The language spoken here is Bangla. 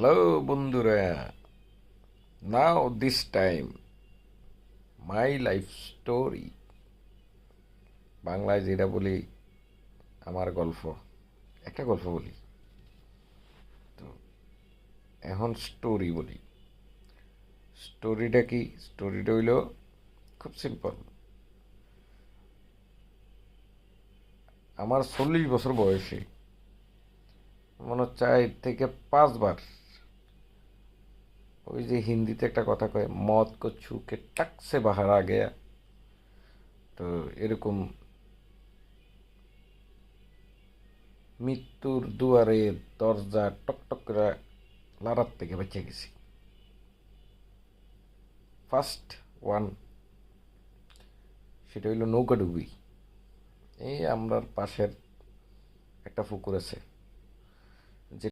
হ্যালো বন্ধুরা, now this time my life story, বাংলায় যেটা বলি আমার গল্প। একটা গল্প বলি তো, এখন স্টোরি বলি। স্টোরিটা কি? স্টোরিটা হইল খুব সিম্পল। আমার 40 বছর বয়সে মনে হচ্ছে 4 থেকে 5 বার ওই যে হিন্দিতে একটা কথা কয়, মত কো ছুকে টক সে বাহার আ গয়া। তো এরকম মৃত্যুর দুয়ারে দরজা টক টক করে লারার থেকে বেঁচে গেছি। ফার্স্ট ওয়ান, সেটা হইল নৌকাডুবি। এই আমরার পাশের একটা পুকুর আছে,